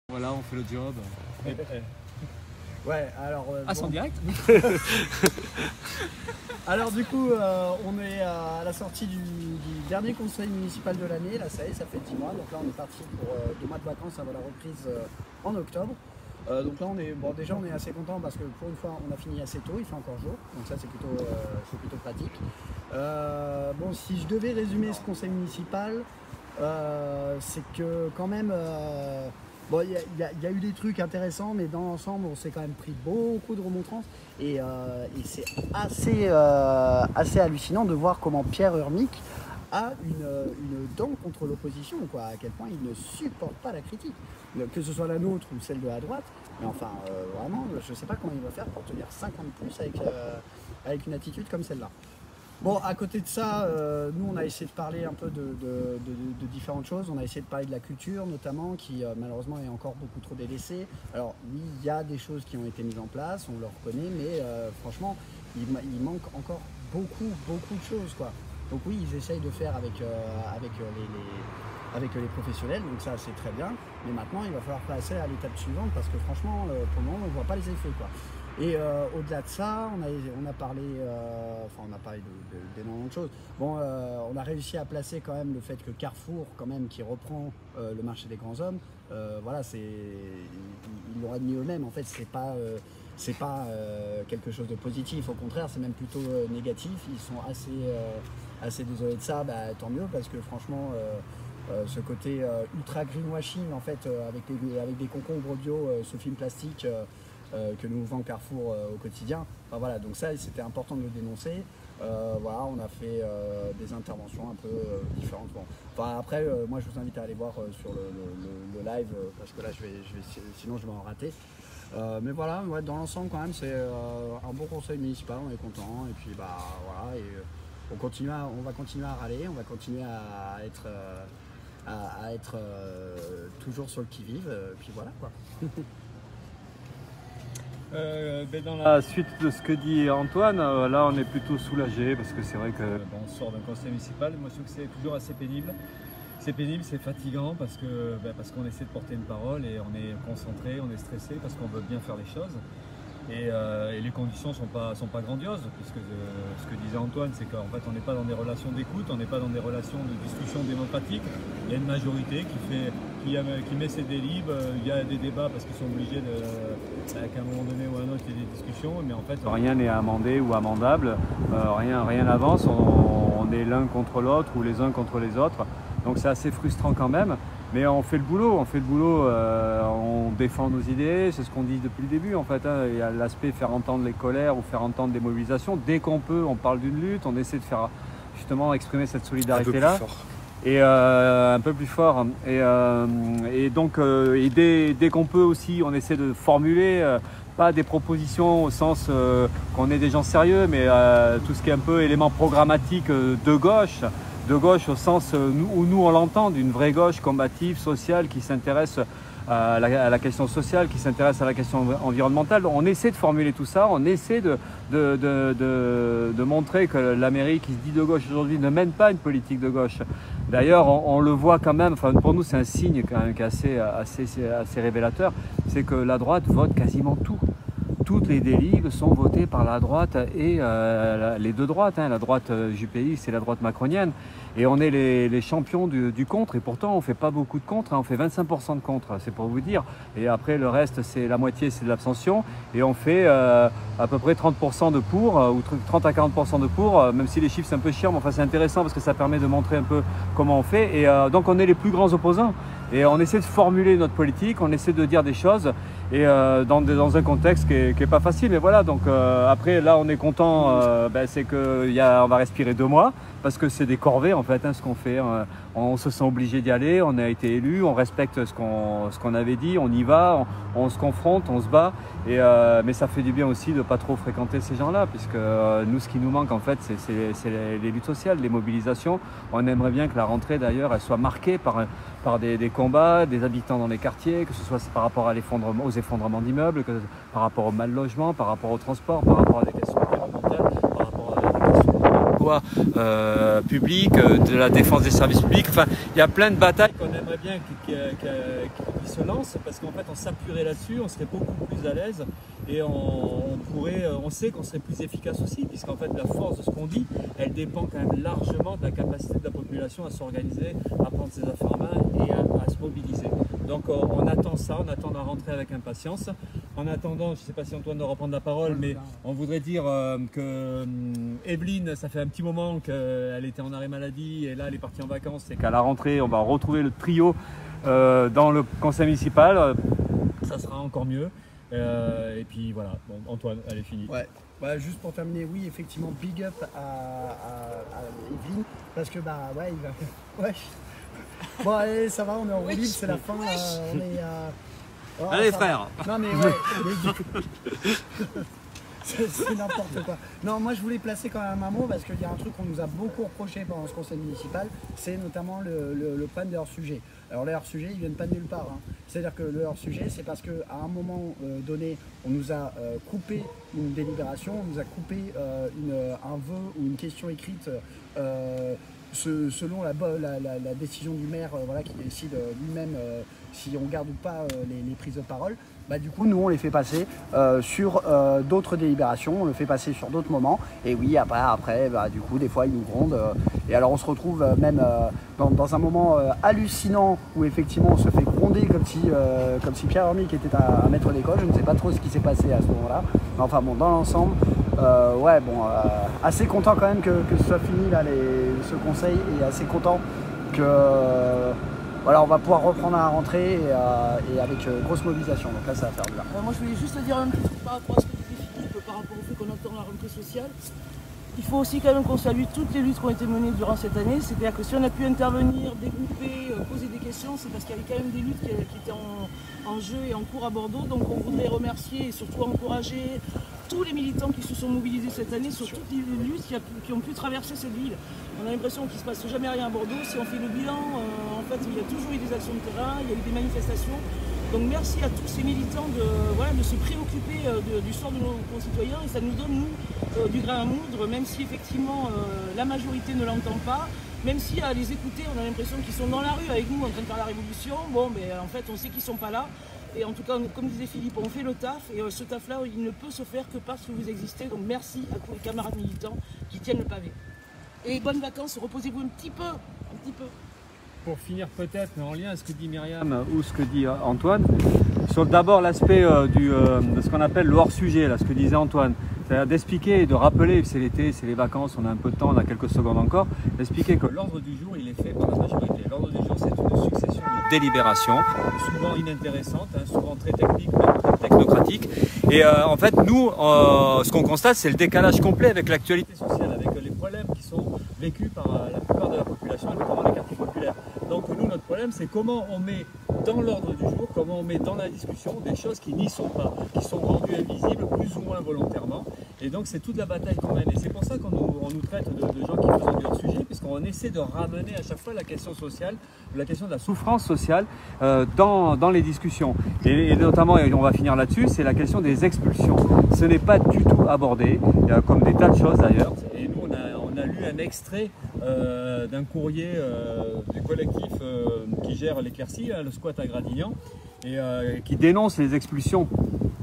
Voilà, on fait le job. Ouais, alors. Ah, c'est en direct. Alors, du coup, on est à la sortie du dernier conseil municipal de l'année. Là, ça y est, ça fait 10 mois. Donc là, on est parti pour 2 mois de vacances avant la reprise en octobre. Donc là, déjà, on est assez content parce que pour une fois, on a fini assez tôt. Il fait encore jour. Donc ça, c'est plutôt pratique. Bon, si je devais résumer ce conseil municipal, c'est que quand même. Bon, il y a eu des trucs intéressants, mais dans l'ensemble, on s'est quand même pris beaucoup de remontrances. Et c'est assez hallucinant de voir comment Pierre Urmic a une dent contre l'opposition, quoi. À quel point il ne supporte pas la critique, que ce soit la nôtre ou celle de la droite. Mais enfin, vraiment, je ne sais pas comment il va faire pour tenir 5 ans de plus avec une attitude comme celle-là. Bon, à côté de ça, nous on a essayé de parler un peu de différentes choses. On a essayé de parler de la culture notamment, qui malheureusement est encore beaucoup trop délaissée. Alors oui, il y a des choses qui ont été mises en place, on le reconnaît, mais franchement, il manque encore beaucoup de choses, quoi. Donc oui, ils essayent de faire avec les professionnels, donc ça c'est très bien. Mais maintenant, il va falloir passer à l'étape suivante parce que franchement, pour le moment, on ne voit pas les effets, quoi. Et au-delà de ça, on a parlé d'énormément de choses. Bon, on a réussi à placer quand même le fait que Carrefour, quand même, qui reprend le marché des grands hommes, voilà, ils l'ont admis eux-mêmes. En fait, c'est pas quelque chose de positif. Au contraire, c'est même plutôt négatif. Ils sont assez désolés de ça. Bah, tant mieux, parce que franchement, ce côté ultra greenwashing, en fait, avec des concombres bio, ce film plastique. Que nous vend Carrefour au quotidien. Enfin, voilà, donc ça, c'était important de le dénoncer. Voilà, on a fait des interventions un peu différentes. Bon. Enfin, après, moi, je vous invite à aller voir sur le live parce que là, sinon, je vais en rater. Mais voilà, ouais, dans l'ensemble, quand même, c'est un bon conseil municipal. On est content. Et puis, bah, voilà, et on va continuer à râler, on va continuer à être toujours sur le qui-vive. Puis voilà, quoi. Dans la suite de ce que dit Antoine, là on est plutôt soulagé parce que c'est vrai que on sort d'un conseil municipal. Moi je trouve que c'est toujours assez pénible. C'est pénible, c'est fatigant parce qu'on essaie de porter une parole et on est concentré, on est stressé parce qu'on veut bien faire les choses. Et les conditions sont pas grandioses, puisque ce que disait Antoine, c'est qu'en fait on n'est pas dans des relations d'écoute, on n'est pas dans des relations de discussion démocratique. Il y a une majorité qui met ses délibes, il y a des débats parce qu'ils sont obligés qu'à un moment donné ou à un autre il y ait des discussions, mais en fait rien n'est amendé ou amendable, rien n'avance, on est l'un contre l'autre ou les uns contre les autres, donc c'est assez frustrant quand même. Mais on fait le boulot, on défend nos idées, c'est ce qu'on dit depuis le début en fait. Hein. Il y a l'aspect faire entendre les colères ou faire entendre des mobilisations. Dès qu'on peut, on parle d'une lutte, on essaie de faire justement exprimer cette solidarité-là. Et un peu plus fort. Et donc, dès qu'on peut aussi, on essaie de formuler pas des propositions au sens qu'on est des gens sérieux, mais tout ce qui est un peu élément programmatique de gauche au sens où nous on l'entend, d'une vraie gauche combative, sociale, qui s'intéresse à la question sociale, qui s'intéresse à la question environnementale. On essaie de formuler tout ça, on essaie de montrer que la mairie qui se dit de gauche aujourd'hui ne mène pas une politique de gauche. D'ailleurs, on le voit quand même, enfin, pour nous c'est un signe quand même qui est assez révélateur, c'est que la droite vote quasiment tout. Toutes les délibes sont votées par la droite et les deux droites, hein, la droite juppéiste et la droite macronienne. Et on est les champions du contre, et pourtant on ne fait pas beaucoup de contre, hein, on fait 25% de contre, c'est pour vous dire. Et après le reste, c'est la moitié, c'est de l'abstention. Et on fait à peu près 30% de pour, ou 30 à 40% de pour, même si les chiffres c'est un peu chiant, mais enfin c'est intéressant parce que ça permet de montrer un peu comment on fait. Et donc on est les plus grands opposants. Et on essaie de formuler notre politique, on essaie de dire des choses, et dans un contexte qui est pas facile. Mais voilà, donc après là on est content, c'est qu'on va respirer 2 mois, parce que c'est des corvées en fait, hein, ce qu'on fait. On se sent obligé d'y aller, on a été élu, on respecte ce qu'on avait dit, on y va, on se confronte, on se bat. Mais ça fait du bien aussi de ne pas trop fréquenter ces gens-là, puisque nous, ce qui nous manque en fait, c'est les luttes sociales, les mobilisations. On aimerait bien que la rentrée d'ailleurs, elle soit marquée par des combats, des habitants dans les quartiers, que ce soit par rapport aux effondrements d'immeubles, par rapport au mal logement, par rapport au transport, par rapport à des questions environnementales, par rapport à des questions l'emploi public, de la défense des services publics. Enfin, il y a plein de batailles qu'on aimerait bien qui se lancent, parce qu'en fait on s'appuierait là-dessus, on serait beaucoup plus à l'aise et on sait qu'on serait plus efficace aussi, puisqu'en fait la force de ce qu'on dit, elle dépend quand même largement de la capacité de la population à s'organiser, à prendre ses affaires en main et à se mobiliser. Donc on attend ça, on attend la rentrée avec impatience. En attendant, je ne sais pas si Antoine doit reprendre la parole, mais on voudrait dire que Evelyne, ça fait un petit moment qu'elle était en arrêt maladie et là elle est partie en vacances. Et qu'à la rentrée, on va retrouver le trio dans le conseil municipal. Ça sera encore mieux. Et puis voilà, bon, Antoine, elle est finie. Ouais. Bah, juste pour terminer, oui, effectivement, big up à Evelyne, parce que bah ouais, il va. Ouais. Bon, allez, ça va, on est en roue libre, c'est la fin. On est Oh, allez frère. Non mais ouais. C'est n'importe quoi. Non, moi je voulais placer quand même un mot parce qu'il y a un truc qu'on nous a beaucoup reproché pendant ce conseil municipal, c'est notamment le problème des hors-sujets. Alors les hors-sujets, ils viennent pas de nulle part. Hein. C'est-à-dire que le hors-sujet, c'est parce qu'à un moment donné, on nous a coupé une délibération, on nous a coupé un vœu ou une question écrite selon la décision du maire voilà, qui décide lui-même si on garde ou pas les prises de parole. Bah, du coup, nous, on les fait passer sur d'autres délibérations, on le fait passer sur d'autres moments. Et oui, après bah, du coup, des fois, ils nous grondent. Et alors, on se retrouve même dans un moment hallucinant où, effectivement, on se fait gronder comme si Pierre Hermic était à maître d'école. Je ne sais pas trop ce qui s'est passé à ce moment-là. Mais enfin, bon, dans l'ensemble, ouais, bon, assez content quand même que ce soit fini, là, ce conseil, et assez content que... Voilà, on va pouvoir reprendre à la rentrée et avec grosse mobilisation. Donc là, ça va faire bien. Moi, je voulais juste dire un petit truc par rapport à ce que disait Philippe, par rapport au fait qu'on attend la rentrée sociale. Il faut aussi quand même qu'on salue toutes les luttes qui ont été menées durant cette année. C'est-à-dire que si on a pu intervenir, dégrouper, poser des questions, c'est parce qu'il y avait quand même des luttes qui étaient en jeu et en cours à Bordeaux. Donc on voudrait remercier et surtout encourager tous les militants qui se sont mobilisés cette année sur toutes les luttes qui ont pu traverser cette ville. On a l'impression qu'il ne se passe jamais rien à Bordeaux. Si on fait le bilan, en fait, il y a toujours eu des actions de terrain, il y a eu des manifestations. Donc merci à tous ces militants de se préoccuper du sort de nos concitoyens et ça nous donne, nous, du grain à moudre, même si effectivement la majorité ne l'entend pas, même si à les écouter, on a l'impression qu'ils sont dans la rue avec nous en train de faire la révolution. Bon, mais en fait, on sait qu'ils ne sont pas là. Et en tout cas, comme disait Philippe, on fait le taf et ce taf-là, il ne peut se faire que parce que vous existez. Donc merci à tous les camarades militants qui tiennent le pavé. Et bonnes vacances, reposez-vous un petit peu. Pour finir peut-être, mais en lien avec ce que dit Myriam ou ce que dit Antoine, sur d'abord l'aspect de ce qu'on appelle le hors-sujet, là, ce que disait Antoine, c'est-à-dire d'expliquer et de rappeler, c'est l'été, c'est les vacances, on a un peu de temps, on a quelques secondes encore, d'expliquer que l'ordre du jour, il est fait par la majorité. L'ordre du jour, c'est une succession de délibérations, souvent inintéressantes, hein, souvent très techniques, même très technocratiques. Et en fait, nous, ce qu'on constate, c'est le décalage complet avec l'actualité sociale, avec les problèmes qui sont vécus par la plupart de la population, et notamment les quartiers populaires. Donc nous, notre problème, c'est comment on met dans l'ordre du jour, comment on met dans la discussion des choses qui n'y sont pas, qui sont rendues invisibles, plus ou moins volontairement. Et donc c'est toute la bataille qu'on mène. Et c'est pour ça qu'on nous traite de gens qui faisons du hors-sujet, puisqu'on essaie de ramener à chaque fois la question sociale, la question de la souffrance sociale dans les discussions. Et notamment, et on va finir là-dessus, c'est la question des expulsions. Ce n'est pas du tout abordé, comme des tas de choses d'ailleurs. Et nous, on a lu un extrait d'un courrier du collectif qui gère l'éclaircie, le squat à Gradignan, et qui dénonce les expulsions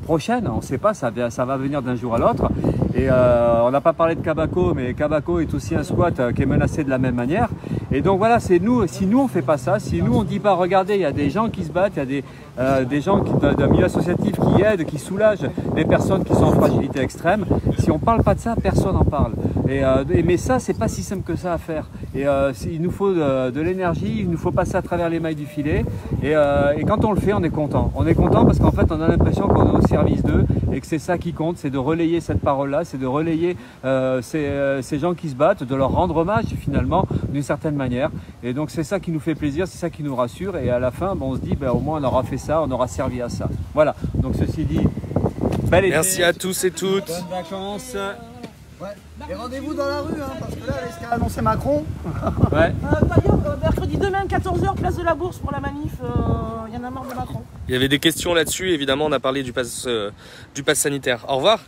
prochaines. On ne sait pas, ça va venir d'un jour à l'autre. Et on n'a pas parlé de Cabaco, mais Cabaco est aussi un squat qui est menacé de la même manière. Et donc voilà, c'est nous, si nous on ne fait pas ça, si nous on ne dit pas, regardez, il y a des gens qui se battent, il y a des gens d'un milieu associatif qui aident, qui soulagent les personnes qui sont en fragilité extrême, si on ne parle pas de ça, personne n'en parle. Mais ça, c'est pas si simple que ça à faire. Et il nous faut de l'énergie, il nous faut passer à travers les mailles du filet. Et quand on le fait, on est content. On est content parce qu'en fait, on a l'impression qu'on est au service d'eux et que c'est ça qui compte, c'est de relayer cette parole-là, c'est de relayer ces gens qui se battent, de leur rendre hommage finalement d'une certaine manière. Et donc c'est ça qui nous fait plaisir, c'est ça qui nous rassure. Et à la fin, on se dit, au moins on aura fait ça, on aura servi à ça. Voilà, donc ceci dit, bel été. Merci à tous et toutes. Bonnes vacances. Ouais. Et rendez-vous dans la rue, hein, parce que là, ce qu'a annoncé Macron. Ouais. D'ailleurs, mercredi demain, 14h, place de la Bourse pour la manif, il y en a marre de Macron. Il y avait des questions là-dessus, évidemment on a parlé du pass sanitaire. Au revoir.